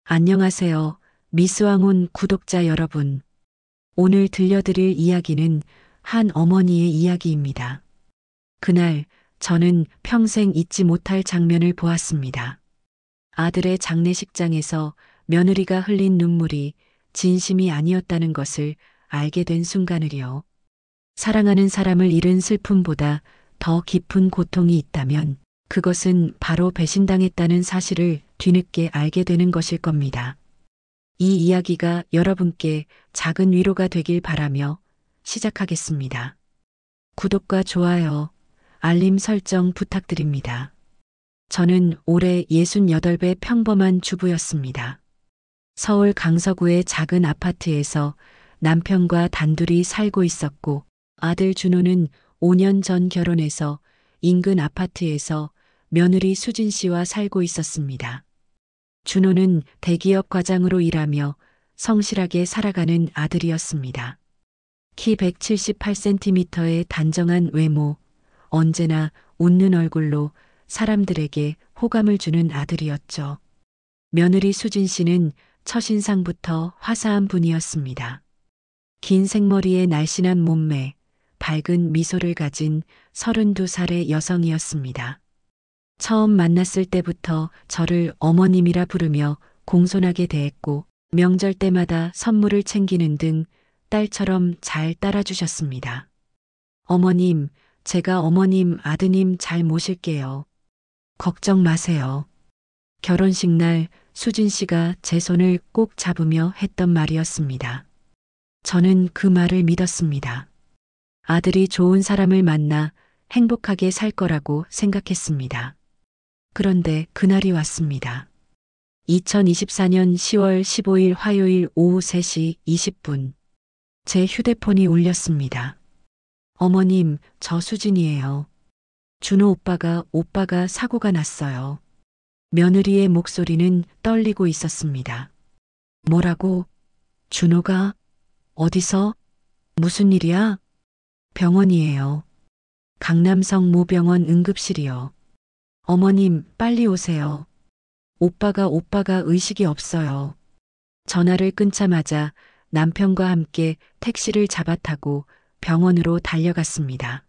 안녕하세요. 미스왕온 구독자 여러분. 오늘 들려드릴 이야기는 한 어머니의 이야기입니다. 그날 저는 평생 잊지 못할 장면을 보았습니다. 아들의 장례식장에서 며느리가 흘린 눈물이 진심이 아니었다는 것을 알게 된 순간을요. 사랑하는 사람을 잃은 슬픔보다 더 깊은 고통이 있다면 그것은 바로 배신당했다는 사실을 뒤늦게 알게 되는 것일 겁니다. 이 이야기가 여러분께 작은 위로가 되길 바라며 시작하겠습니다. 구독과 좋아요, 알림 설정 부탁드립니다. 저는 올해 68배 평범한 주부였습니다. 서울 강서구의 작은 아파트에서 남편과 단둘이 살고 있었고 아들 준호는 5년 전 결혼해서 인근 아파트에서 며느리 수진 씨와 살고 있었습니다. 준호는 대기업 과장으로 일하며 성실하게 살아가는 아들이었습니다. 키 178cm의 단정한 외모, 언제나 웃는 얼굴로 사람들에게 호감을 주는 아들이었죠. 며느리 수진 씨는 첫인상부터 화사한 분이었습니다. 긴 생머리에 날씬한 몸매, 밝은 미소를 가진 32살의 여성이었습니다. 처음 만났을 때부터 저를 어머님이라 부르며 공손하게 대했고 명절 때마다 선물을 챙기는 등 딸처럼 잘 따라주셨습니다. 어머님, 제가 어머님 아드님 잘 모실게요. 걱정 마세요. 결혼식 날 수진 씨가 제 손을 꼭 잡으며 했던 말이었습니다. 저는 그 말을 믿었습니다. 아들이 좋은 사람을 만나 행복하게 살 거라고 생각했습니다. 그런데 그날이 왔습니다. 2024년 10월 15일 화요일 오후 3시 20분. 제 휴대폰이 울렸습니다. 어머님, 저 수진이에요. 준호 오빠가 사고가 났어요. 며느리의 목소리는 떨리고 있었습니다. 뭐라고? 준호가? 어디서? 무슨 일이야? 병원이에요. 강남성 모병원 응급실이요. 어머님, 빨리 오세요. 오빠가 의식이 없어요. 전화를 끊자마자 남편과 함께 택시를 잡아 타고 병원으로 달려갔습니다.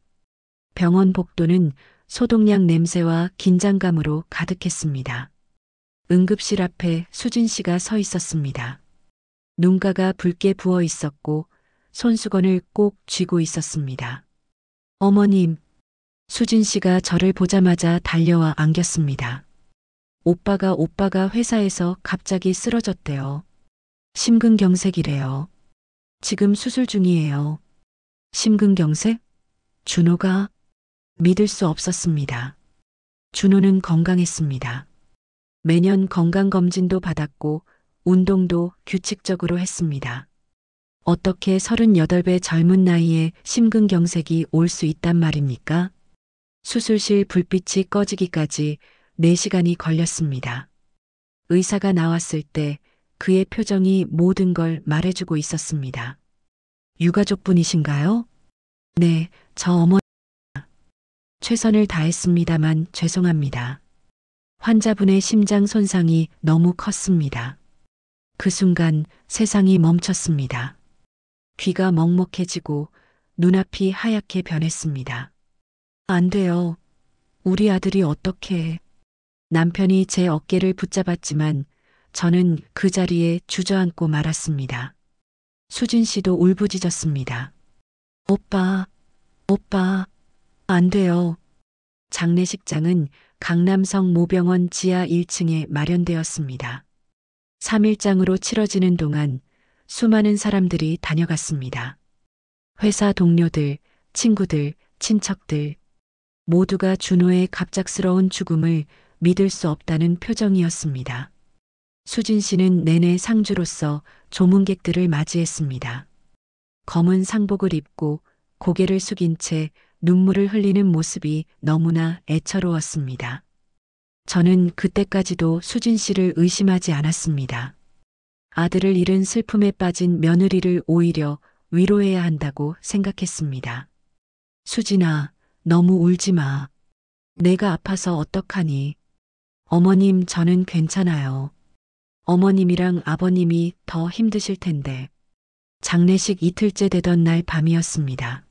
병원 복도는 소독약 냄새와 긴장감으로 가득했습니다. 응급실 앞에 수진 씨가 서 있었습니다. 눈가가 붉게 부어 있었고 손수건을 꼭 쥐고 있었습니다. 어머님, 수진 씨가 저를 보자마자 달려와 안겼습니다. 오빠가 회사에서 갑자기 쓰러졌대요. 심근경색이래요. 지금 수술 중이에요. 심근경색? 준호가? 믿을 수 없었습니다. 준호는 건강했습니다. 매년 건강검진도 받았고 운동도 규칙적으로 했습니다. 어떻게 38배 젊은 나이에 심근경색이 올 수 있단 말입니까? 수술실 불빛이 꺼지기까지 4시간이 걸렸습니다. 의사가 나왔을 때 그의 표정이 모든 걸 말해주고 있었습니다. 유가족분이신가요? 네, 저 어머니. 최선을 다했습니다만 죄송합니다. 환자분의 심장 손상이 너무 컸습니다. 그 순간 세상이 멈췄습니다. 귀가 먹먹해지고 눈앞이 하얗게 변했습니다. 안 돼요. 우리 아들이 어떻게. 남편이 제 어깨를 붙잡았지만 저는 그 자리에 주저앉고 말았습니다. 수진 씨도 울부짖었습니다. 오빠, 안 돼요. 장례식장은 강남성 모병원 지하 1층에 마련되었습니다. 3일장으로 치러지는 동안 수많은 사람들이 다녀갔습니다. 회사 동료들, 친구들, 친척들, 모두가 준호의 갑작스러운 죽음을 믿을 수 없다는 표정이었습니다. 수진 씨는 내내 상주로서 조문객들을 맞이했습니다. 검은 상복을 입고 고개를 숙인 채 눈물을 흘리는 모습이 너무나 애처로웠습니다. 저는 그때까지도 수진 씨를 의심하지 않았습니다. 아들을 잃은 슬픔에 빠진 며느리를 오히려 위로해야 한다고 생각했습니다. 수진아, 너무 울지 마. 내가 아파서 어떡하니. 어머님, 저는 괜찮아요. 어머님이랑 아버님이 더 힘드실 텐데. 장례식 이틀째 되던 날 밤이었습니다.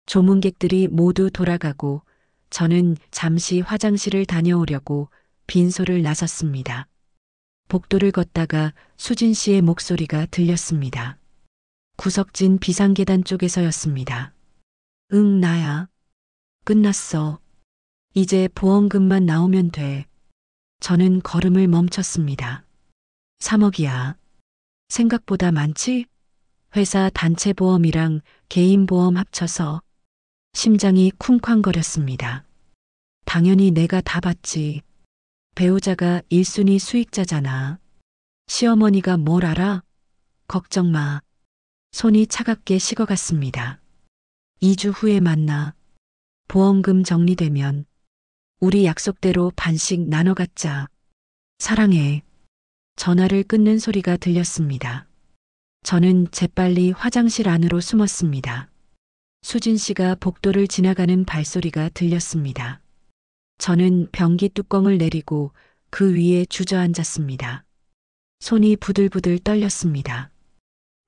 조문객들이 모두 돌아가고 저는 잠시 화장실을 다녀오려고 빈소를 나섰습니다. 복도를 걷다가 수진 씨의 목소리가 들렸습니다. 구석진 비상계단 쪽에서였습니다. 응, 나야. 끝났어. 이제 보험금만 나오면 돼. 저는 걸음을 멈췄습니다. 3억이야. 생각보다 많지? 회사 단체 보험이랑 개인 보험 합쳐서. 심장이 쿵쾅거렸습니다. 당연히 내가 다 받지. 배우자가 1순위 수익자잖아. 시어머니가 뭘 알아? 걱정 마. 손이 차갑게 식어갔습니다. 2주 후에 만나. 보험금 정리되면 우리 약속대로 반씩 나눠 갖자. 사랑해. 전화를 끊는 소리가 들렸습니다. 저는 재빨리 화장실 안으로 숨었습니다. 수진 씨가 복도를 지나가는 발소리가 들렸습니다. 저는 변기 뚜껑을 내리고 그 위에 주저앉았습니다. 손이 부들부들 떨렸습니다.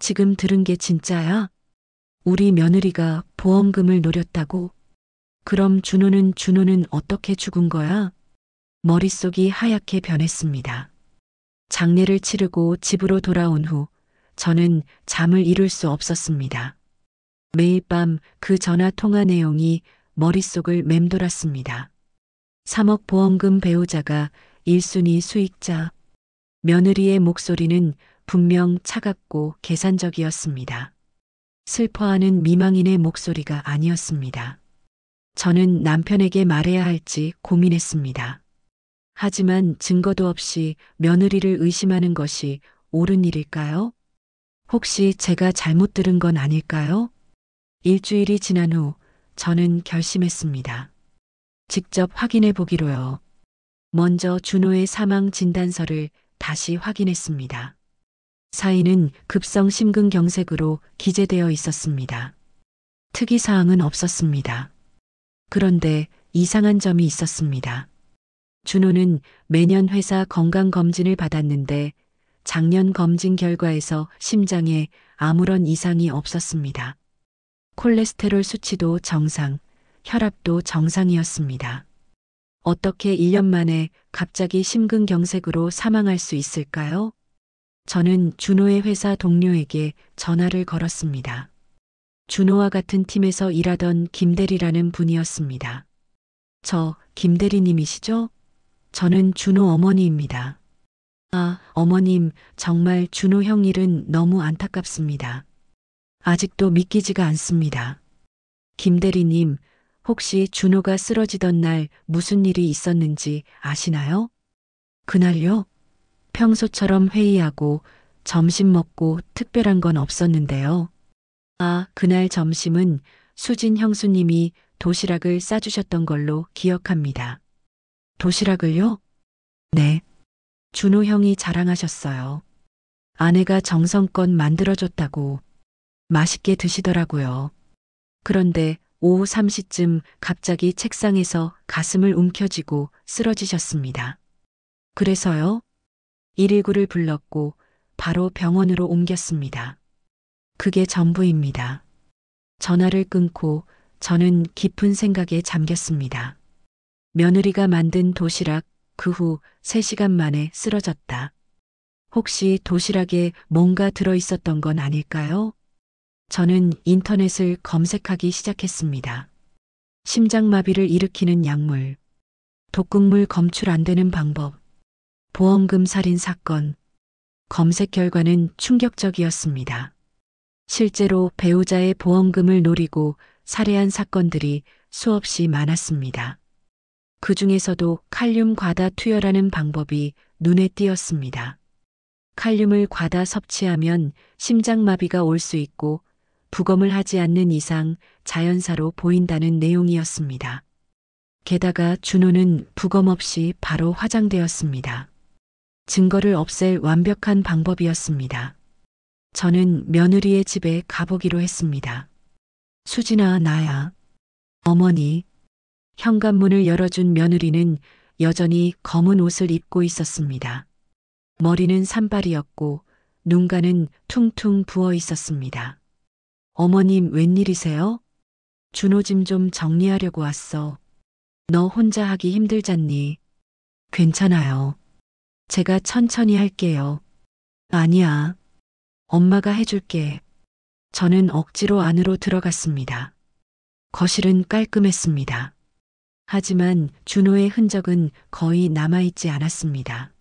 지금 들은 게 진짜야? 우리 며느리가 보험금을 노렸다고? 그럼 준호는 어떻게 죽은 거야? 머릿속이 하얗게 변했습니다. 장례를 치르고 집으로 돌아온 후 저는 잠을 이룰 수 없었습니다. 매일 밤 그 전화 통화 내용이 머릿속을 맴돌았습니다. 3억 보험금 배우자가 1순위 수익자. 며느리의 목소리는 분명 차갑고 계산적이었습니다. 슬퍼하는 미망인의 목소리가 아니었습니다. 저는 남편에게 말해야 할지 고민했습니다. 하지만 증거도 없이 며느리를 의심하는 것이 옳은 일일까요? 혹시 제가 잘못 들은 건 아닐까요? 일주일이 지난 후 저는 결심했습니다. 직접 확인해 보기로요. 먼저 준호의 사망 진단서를 다시 확인했습니다. 사인은 급성 심근경색으로 기재되어 있었습니다. 특이사항은 없었습니다. 그런데 이상한 점이 있었습니다. 준호는 매년 회사 건강검진을 받았는데 작년 검진 결과에서 심장에 아무런 이상이 없었습니다. 콜레스테롤 수치도 정상, 혈압도 정상이었습니다. 어떻게 1년 만에 갑자기 심근경색으로 사망할 수 있을까요? 저는 준호의 회사 동료에게 전화를 걸었습니다. 준호와 같은 팀에서 일하던 김대리라는 분이었습니다. 저 김대리님이시죠? 저는 준호 어머니입니다. 아, 어머님, 정말 준호 형 일은 너무 안타깝습니다. 아직도 믿기지가 않습니다. 김대리님, 혹시 준호가 쓰러지던 날 무슨 일이 있었는지 아시나요? 그날요? 평소처럼 회의하고 점심 먹고 특별한 건 없었는데요. 아, 그날 점심은 수진 형수님이 도시락을 싸주셨던 걸로 기억합니다. 도시락을요? 네. 준호 형이 자랑하셨어요. 아내가 정성껏 만들어줬다고. 맛있게 드시더라고요. 그런데 오후 3시쯤 갑자기 책상에서 가슴을 움켜쥐고 쓰러지셨습니다. 그래서요? 119를 불렀고 바로 병원으로 옮겼습니다. 그게 전부입니다. 전화를 끊고 저는 깊은 생각에 잠겼습니다. 며느리가 만든 도시락 그 후 3시간 만에 쓰러졌다. 혹시 도시락에 뭔가 들어있었던 건 아닐까요? 저는 인터넷을 검색하기 시작했습니다. 심장마비를 일으키는 약물, 독극물 검출 안 되는 방법, 보험금 살인 사건. 검색 결과는 충격적이었습니다. 실제로 배우자의 보험금을 노리고 살해한 사건들이 수없이 많았습니다. 그 중에서도 칼륨 과다 투여라는 방법이 눈에 띄었습니다. 칼륨을 과다 섭취하면 심장마비가 올 수 있고 부검을 하지 않는 이상 자연사로 보인다는 내용이었습니다. 게다가 준호는 부검 없이 바로 화장되었습니다. 증거를 없앨 완벽한 방법이었습니다. 저는 며느리의 집에 가보기로 했습니다. 수진아, 나야. 어머니. 현관문을 열어준 며느리는 여전히 검은 옷을 입고 있었습니다. 머리는 산발이었고 눈가는 퉁퉁 부어 있었습니다. 어머님 웬일이세요? 준호 짐 좀 정리하려고 왔어. 너 혼자 하기 힘들잖니. 괜찮아요. 제가 천천히 할게요. 아니야. 엄마가 해줄게. 저는 억지로 안으로 들어갔습니다. 거실은 깔끔했습니다. 하지만 준호의 흔적은 거의 남아있지 않았습니다.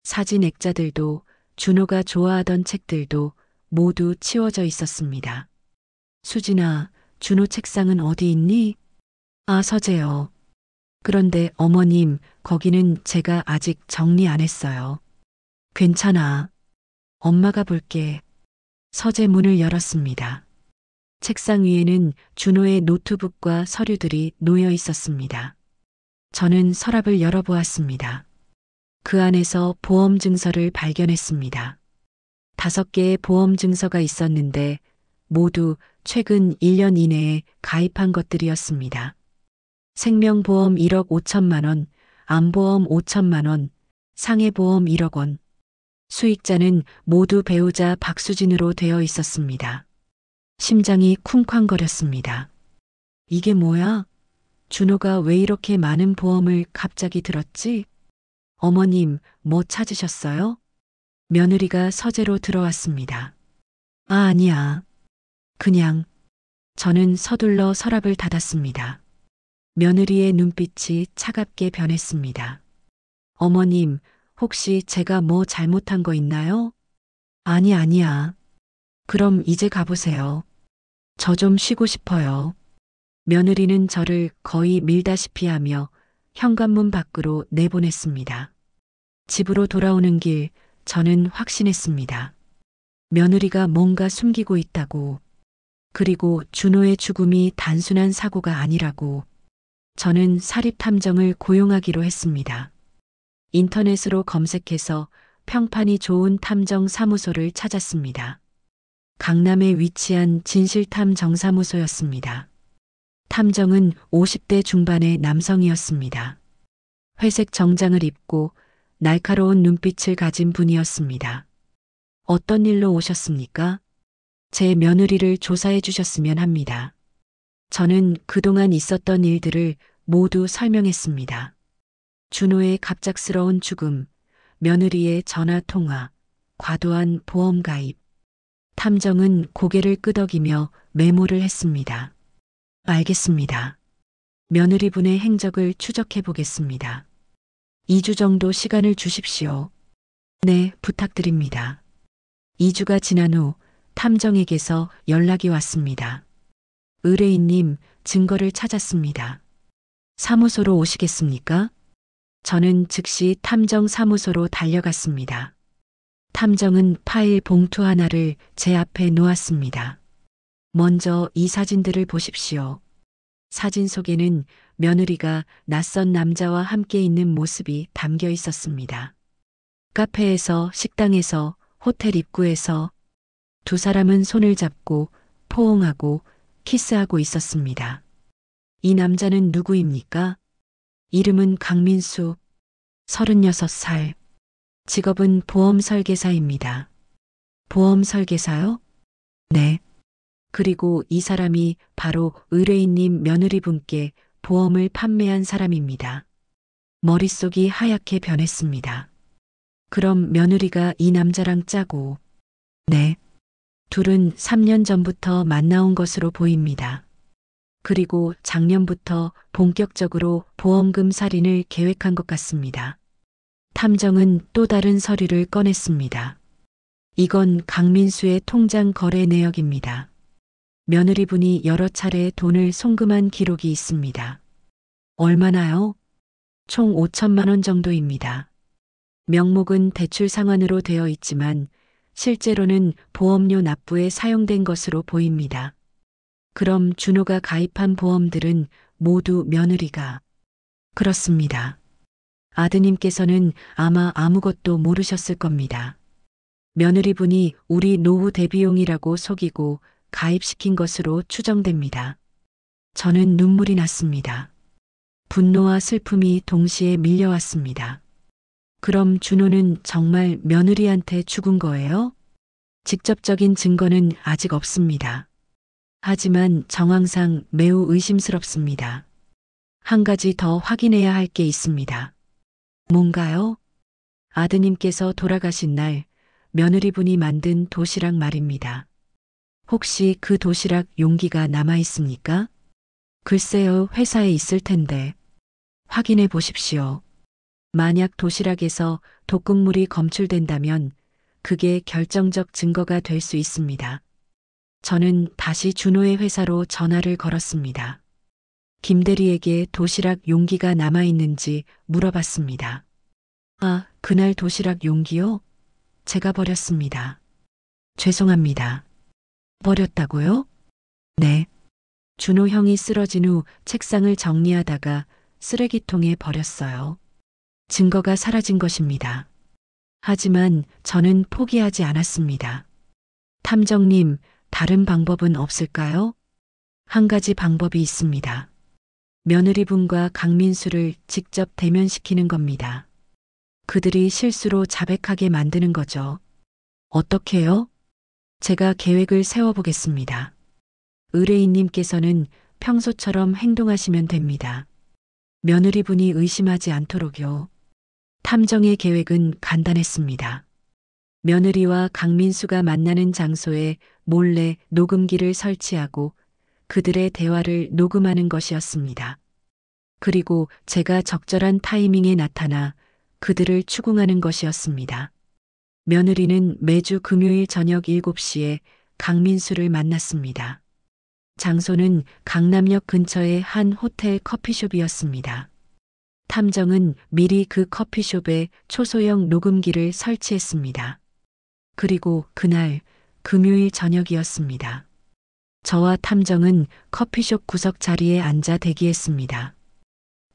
사진 액자들도 준호가 좋아하던 책들도 모두 치워져 있었습니다. 수진아, 준호 책상은 어디 있니? 아, 서재요. 그런데 어머님, 거기는 제가 아직 정리 안 했어요. 괜찮아. 엄마가 볼게. 서재 문을 열었습니다. 책상 위에는 준호의 노트북과 서류들이 놓여 있었습니다. 저는 서랍을 열어보았습니다. 그 안에서 보험 증서를 발견했습니다. 5개의 보험 증서가 있었는데 모두 최근 1년 이내에 가입한 것들이었습니다. 생명보험 1억 5천만 원, 암보험 5천만 원, 상해보험 1억 원. 수익자는 모두 배우자 박수진으로 되어 있었습니다. 심장이 쿵쾅거렸습니다. 이게 뭐야? 준호가 왜 이렇게 많은 보험을 갑자기 들었지? 어머님, 뭐 찾으셨어요? 며느리가 서재로 들어왔습니다. 아, 아니야. 그냥. 저는 서둘러 서랍을 닫았습니다. 며느리의 눈빛이 차갑게 변했습니다. 어머님, 혹시 제가 뭐 잘못한 거 있나요? 아니야. 그럼 이제 가보세요. 저 좀 쉬고 싶어요. 며느리는 저를 거의 밀다시피 하며 현관문 밖으로 내보냈습니다. 집으로 돌아오는 길, 저는 확신했습니다. 며느리가 뭔가 숨기고 있다고. 그리고 준호의 죽음이 단순한 사고가 아니라고. 저는 사립탐정을 고용하기로 했습니다. 인터넷으로 검색해서 평판이 좋은 탐정 사무소를 찾았습니다. 강남에 위치한 진실탐 정사무소였습니다. 탐정은 50대 중반의 남성이었습니다. 회색 정장을 입고 날카로운 눈빛을 가진 분이었습니다. 어떤 일로 오셨습니까? 제 며느리를 조사해 주셨으면 합니다. 저는 그동안 있었던 일들을 모두 설명했습니다. 준호의 갑작스러운 죽음, 며느리의 전화 통화, 과도한 보험 가입. 탐정은 고개를 끄덕이며 메모를 했습니다. 알겠습니다. 며느리분의 행적을 추적해 보겠습니다. 2주 정도 시간을 주십시오. 네, 부탁드립니다. 2주가 지난 후 탐정에게서 연락이 왔습니다. 의뢰인님, 증거를 찾았습니다. 사무소로 오시겠습니까? 저는 즉시 탐정 사무소로 달려갔습니다. 탐정은 파일 봉투 하나를 제 앞에 놓았습니다. 먼저 이 사진들을 보십시오. 사진 속에는 며느리가 낯선 남자와 함께 있는 모습이 담겨 있었습니다. 카페에서, 식당에서, 호텔 입구에서 두 사람은 손을 잡고 포옹하고 키스하고 있었습니다. 이 남자는 누구입니까? 이름은 강민수, 36살. 직업은 보험 설계사입니다. 보험 설계사요? 네. 그리고 이 사람이 바로 의뢰인님 며느리분께 보험을 판매한 사람입니다. 머릿속이 하얗게 변했습니다. 그럼 며느리가 이 남자랑 짜고, 네. 둘은 3년 전부터 만나온 것으로 보입니다. 그리고 작년부터 본격적으로 보험금 살인을 계획한 것 같습니다. 탐정은 또 다른 서류를 꺼냈습니다. 이건 강민수의 통장 거래 내역입니다. 며느리분이 여러 차례 돈을 송금한 기록이 있습니다. 얼마나요? 총 5천만 원 정도입니다. 명목은 대출 상환으로 되어 있지만 실제로는 보험료 납부에 사용된 것으로 보입니다. 그럼 준호가 가입한 보험들은 모두 며느리가. 그렇습니다. 아드님께서는 아마 아무것도 모르셨을 겁니다. 며느리분이 우리 노후 대비용이라고 속이고 가입시킨 것으로 추정됩니다. 저는 눈물이 났습니다. 분노와 슬픔이 동시에 밀려왔습니다. 그럼 준호는 정말 며느리한테 죽은 거예요? 직접적인 증거는 아직 없습니다. 하지만 정황상 매우 의심스럽습니다. 한 가지 더 확인해야 할 게 있습니다. 뭔가요? 아드님께서 돌아가신 날 며느리분이 만든 도시락 말입니다. 혹시 그 도시락 용기가 남아 있습니까? 글쎄요, 회사에 있을 텐데. 확인해 보십시오. 만약 도시락에서 독극물이 검출된다면 그게 결정적 증거가 될 수 있습니다. 저는 다시 준호의 회사로 전화를 걸었습니다. 김 대리에게 도시락 용기가 남아 있는지 물어봤습니다. 아, 그날 도시락 용기요? 제가 버렸습니다. 죄송합니다. 버렸다고요? 네. 준호 형이 쓰러진 후 책상을 정리하다가 쓰레기통에 버렸어요. 증거가 사라진 것입니다. 하지만 저는 포기하지 않았습니다. 탐정님, 다른 방법은 없을까요? 한 가지 방법이 있습니다. 며느리분과 강민수를 직접 대면시키는 겁니다. 그들이 실수로 자백하게 만드는 거죠. 어떻게요? 제가 계획을 세워보겠습니다. 의뢰인님께서는 평소처럼 행동하시면 됩니다. 며느리분이 의심하지 않도록요. 탐정의 계획은 간단했습니다. 며느리와 강민수가 만나는 장소에 몰래 녹음기를 설치하고 그들의 대화를 녹음하는 것이었습니다. 그리고 제가 적절한 타이밍에 나타나 그들을 추궁하는 것이었습니다. 며느리는 매주 금요일 저녁 7시에 강민수를 만났습니다. 장소는 강남역 근처의 한 호텔 커피숍이었습니다. 탐정은 미리 그 커피숍에 초소형 녹음기를 설치했습니다. 그리고 그날 금요일 저녁이었습니다. 저와 탐정은 커피숍 구석 자리에 앉아 대기했습니다.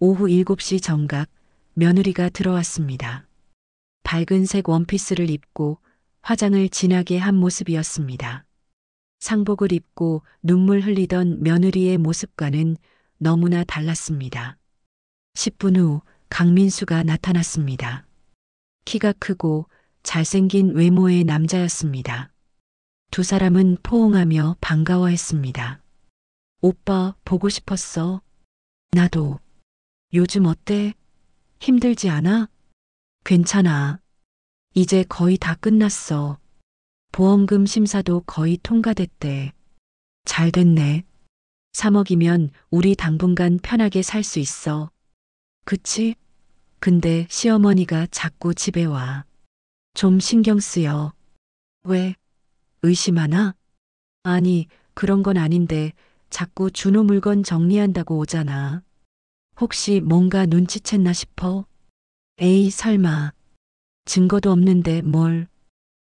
오후 7시 정각 며느리가 들어왔습니다. 밝은색 원피스를 입고 화장을 진하게 한 모습이었습니다. 상복을 입고 눈물 흘리던 며느리의 모습과는 너무나 달랐습니다. 10분 후 강민수가 나타났습니다. 키가 크고 잘생긴 외모의 남자였습니다. 두 사람은 포옹하며 반가워했습니다. 오빠 보고 싶었어. 나도. 요즘 어때? 힘들지 않아? 괜찮아. 이제 거의 다 끝났어. 보험금 심사도 거의 통과됐대. 잘 됐네. 3억이면 우리 당분간 편하게 살 수 있어. 그치? 근데 시어머니가 자꾸 집에 와. 좀 신경 쓰여. 왜? 의심하나? 아니, 그런 건 아닌데 자꾸 준호 물건 정리한다고 오잖아. 혹시 뭔가 눈치챘나 싶어? 에이, 설마. 증거도 없는데 뭘.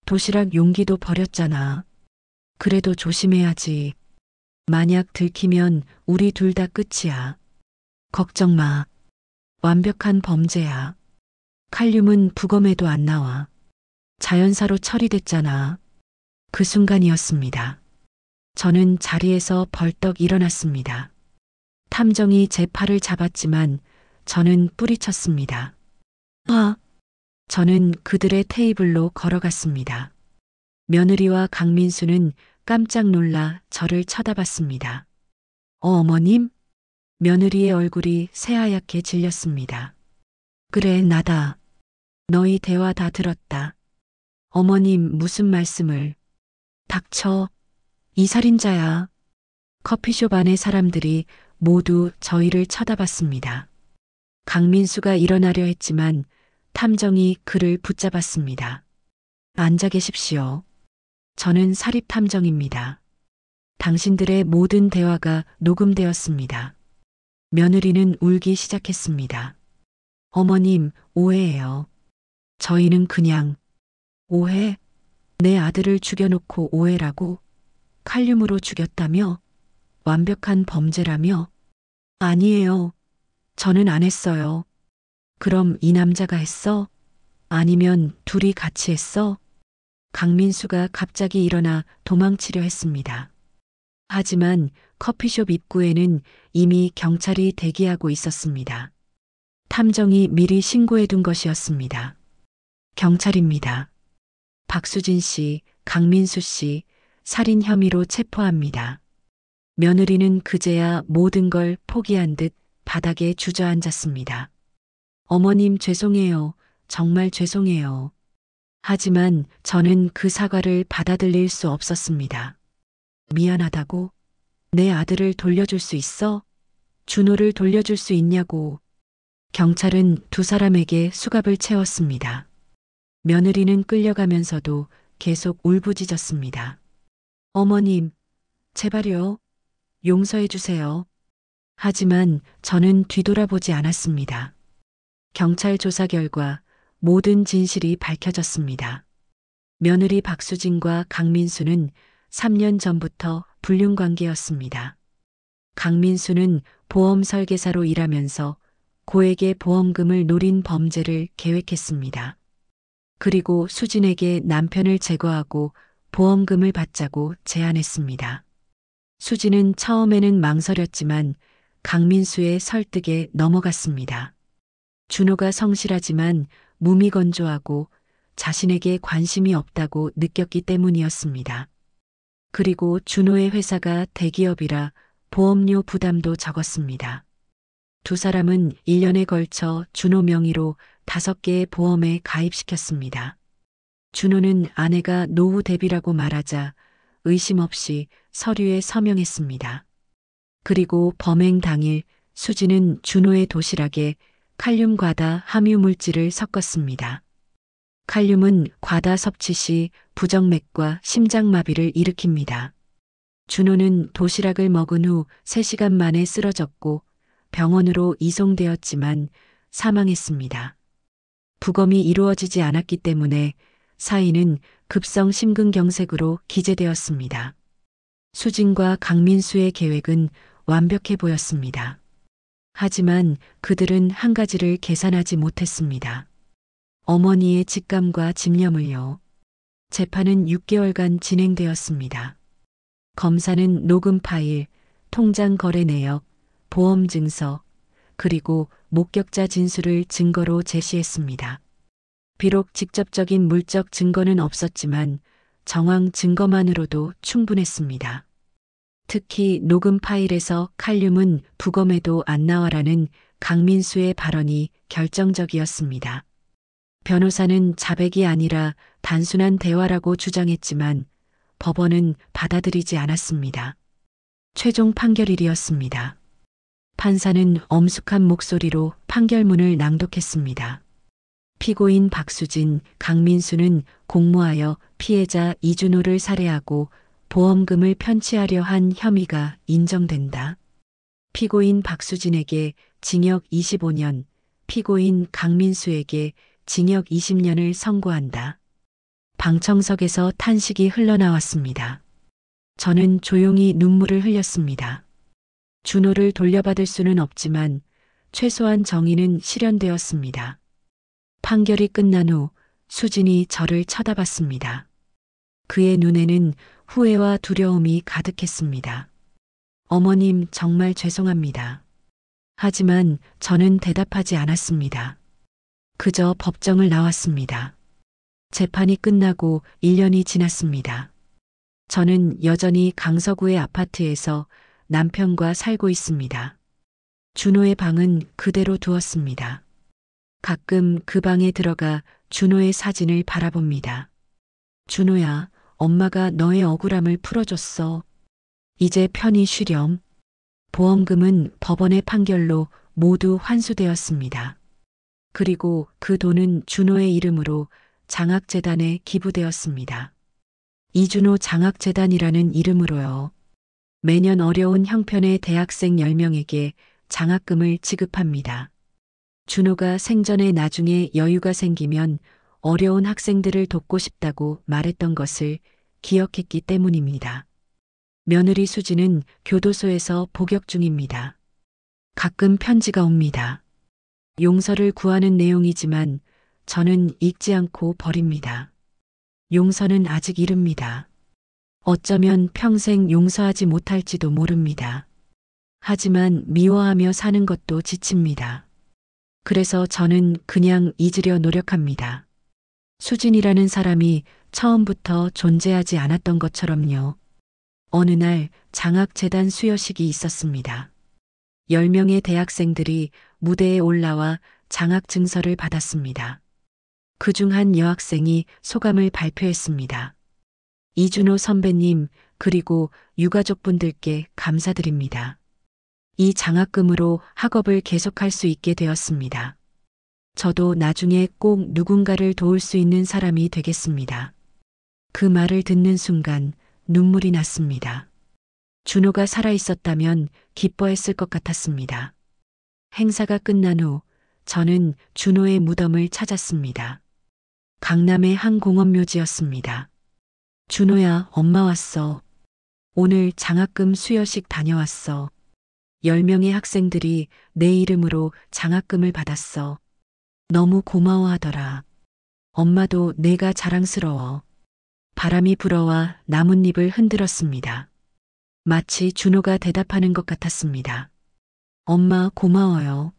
도시락 용기도 버렸잖아. 그래도 조심해야지. 만약 들키면 우리 둘 다 끝이야. 걱정 마. 완벽한 범죄야. 칼륨은 부검에도 안 나와. 자연사로 처리됐잖아. 그 순간이었습니다. 저는 자리에서 벌떡 일어났습니다. 탐정이 제 팔을 잡았지만 저는 뿌리쳤습니다. 아! 저는 그들의 테이블로 걸어갔습니다. 며느리와 강민수는 깜짝 놀라 저를 쳐다봤습니다. 어머님? 며느리의 얼굴이 새하얗게 질렸습니다. 그래, 나다. 너희 대화 다 들었다. 어머님, 무슨 말씀을. 닥쳐. 이 살인자야. 커피숍 안의 사람들이 모두 저희를 쳐다봤습니다. 강민수가 일어나려 했지만 탐정이 그를 붙잡았습니다. 앉아 계십시오. 저는 사립탐정입니다. 당신들의 모든 대화가 녹음되었습니다. 며느리는 울기 시작했습니다. 어머님, 오해예요. 저희는 그냥. 오해? 내 아들을 죽여놓고 오해라고? 칼륨으로 죽였다며? 완벽한 범죄라며? 아니에요. 저는 안 했어요. 그럼 이 남자가 했어? 아니면 둘이 같이 했어? 강민수가 갑자기 일어나 도망치려 했습니다. 하지만 커피숍 입구에는 이미 경찰이 대기하고 있었습니다. 탐정이 미리 신고해둔 것이었습니다. 경찰입니다. 박수진 씨, 강민수 씨, 살인 혐의로 체포합니다. 며느리는 그제야 모든 걸 포기한 듯 바닥에 주저앉았습니다. 어머님 죄송해요. 정말 죄송해요. 하지만 저는 그 사과를 받아들일 수 없었습니다. 미안하다고? 내 아들을 돌려줄 수 있어? 준호를 돌려줄 수 있냐고. 경찰은 두 사람에게 수갑을 채웠습니다. 며느리는 끌려가면서도 계속 울부짖었습니다. 어머님, 제발요. 용서해 주세요. 하지만 저는 뒤돌아보지 않았습니다. 경찰 조사 결과 모든 진실이 밝혀졌습니다. 며느리 박수진과 강민수는 3년 전부터 불륜 관계였습니다. 강민수는 보험 설계사로 일하면서 고액의 보험금을 노린 범죄를 계획했습니다. 그리고 수진에게 남편을 제거하고 보험금을 받자고 제안했습니다. 수진은 처음에는 망설였지만 강민수의 설득에 넘어갔습니다. 준호가 성실하지만 무미건조하고 자신에게 관심이 없다고 느꼈기 때문이었습니다. 그리고 준호의 회사가 대기업이라 보험료 부담도 적었습니다. 두 사람은 1년에 걸쳐 준호 명의로 5개의 보험에 가입시켰습니다. 준호는 아내가 노후 대비라고 말하자 의심 없이 서류에 서명했습니다. 그리고 범행 당일 수진은 준호의 도시락에 칼륨 과다 함유 물질을 섞었습니다. 칼륨은 과다 섭취 시 부정맥과 심장마비를 일으킵니다. 준호는 도시락을 먹은 후 3시간 만에 쓰러졌고 병원으로 이송되었지만 사망했습니다. 부검이 이루어지지 않았기 때문에 사인은 급성 심근경색으로 기재되었습니다. 수진과 강민수의 계획은 완벽해 보였습니다. 하지만 그들은 한 가지를 계산하지 못했습니다. 어머니의 직감과 집념을요. 재판은 6개월간 진행되었습니다. 검사는 녹음 파일, 통장 거래 내역, 보험 증서, 그리고 목격자 진술을 증거로 제시했습니다. 비록 직접적인 물적 증거는 없었지만 정황 증거만으로도 충분했습니다. 특히 녹음 파일에서 칼륨은 부검에도 안 나와라는 강민수의 발언이 결정적이었습니다. 변호사는 자백이 아니라 단순한 대화라고 주장했지만 법원은 받아들이지 않았습니다. 최종 판결일이었습니다. 판사는 엄숙한 목소리로 판결문을 낭독했습니다. 피고인 박수진, 강민수는 공모하여 피해자 이준호를 살해하고 보험금을 편취하려 한 혐의가 인정된다. 피고인 박수진에게 징역 25년, 피고인 강민수에게 징역 20년을 선고한다. 방청석에서 탄식이 흘러나왔습니다. 저는 조용히 눈물을 흘렸습니다. 준호를 돌려받을 수는 없지만 최소한 정의는 실현되었습니다. 판결이 끝난 후 수진이 저를 쳐다봤습니다. 그의 눈에는 후회와 두려움이 가득했습니다. 어머님 정말 죄송합니다. 하지만 저는 대답하지 않았습니다. 그저 법정을 나왔습니다. 재판이 끝나고 1년이 지났습니다. 저는 여전히 강서구의 아파트에서 남편과 살고 있습니다. 준호의 방은 그대로 두었습니다. 가끔 그 방에 들어가 준호의 사진을 바라봅니다. 준호야, 엄마가 너의 억울함을 풀어줬어. 이제 편히 쉬렴. 보험금은 법원의 판결로 모두 환수되었습니다. 그리고 그 돈은 준호의 이름으로 장학재단에 기부되었습니다. 이준호 장학재단이라는 이름으로요. 매년 어려운 형편의 대학생 10명에게 장학금을 지급합니다. 준호가 생전에 나중에 여유가 생기면 어려운 학생들을 돕고 싶다고 말했던 것을 기억했기 때문입니다. 며느리 수지는 교도소에서 복역 중입니다. 가끔 편지가 옵니다. 용서를 구하는 내용이지만 저는 읽지 않고 버립니다. 용서는 아직 이릅니다. 어쩌면 평생 용서하지 못할지도 모릅니다. 하지만 미워하며 사는 것도 지칩니다. 그래서 저는 그냥 잊으려 노력합니다. 수진이라는 사람이 처음부터 존재하지 않았던 것처럼요. 어느 날 장학재단 수여식이 있었습니다. 10명의 대학생들이 무대에 올라와 장학 증서를 받았습니다. 그중 한 여학생이 소감을 발표했습니다. 이준호 선배님, 그리고 유가족분들께 감사드립니다. 이 장학금으로 학업을 계속할 수 있게 되었습니다. 저도 나중에 꼭 누군가를 도울 수 있는 사람이 되겠습니다. 그 말을 듣는 순간 눈물이 났습니다. 준호가 살아있었다면 기뻐했을 것 같았습니다. 행사가 끝난 후 저는 준호의 무덤을 찾았습니다. 강남의 한 공원묘지였습니다. 준호야, 엄마 왔어. 오늘 장학금 수여식 다녀왔어. 10명의 학생들이 내 이름으로 장학금을 받았어. 너무 고마워하더라. 엄마도 내가 자랑스러워. 바람이 불어와 나뭇잎을 흔들었습니다. 마치 준호가 대답하는 것 같았습니다. 엄마 고마워요.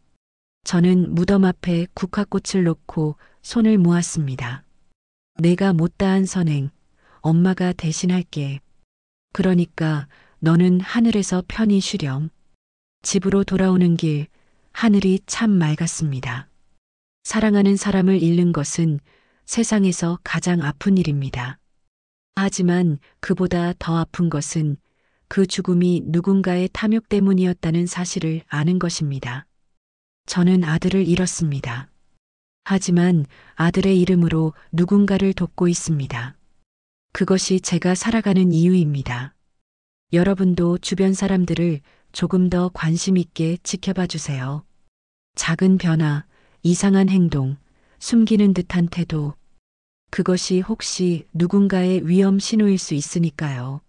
저는 무덤 앞에 국화꽃을 놓고 손을 모았습니다. 내가 못다한 선행, 엄마가 대신할게. 그러니까 너는 하늘에서 편히 쉬렴. 집으로 돌아오는 길, 하늘이 참 맑았습니다. 사랑하는 사람을 잃는 것은 세상에서 가장 아픈 일입니다. 하지만 그보다 더 아픈 것은 그 죽음이 누군가의 탐욕 때문이었다는 사실을 아는 것입니다. 저는 아들을 잃었습니다. 하지만 아들의 이름으로 누군가를 돕고 있습니다. 그것이 제가 살아가는 이유입니다. 여러분도 주변 사람들을 조금 더 관심 있게 지켜봐 주세요. 작은 변화, 이상한 행동, 숨기는 듯한 태도. 그것이 혹시 누군가의 위험 신호일 수 있으니까요.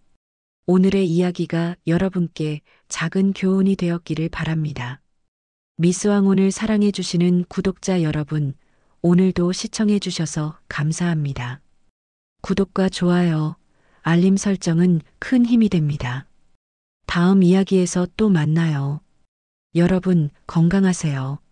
오늘의 이야기가 여러분께 작은 교훈이 되었기를 바랍니다. 미스왕혼을 사랑해 주시는 구독자 여러분, 오늘도 시청해 주셔서 감사합니다. 구독과 좋아요, 알림 설정은 큰 힘이 됩니다. 다음 이야기에서 또 만나요. 여러분 건강하세요.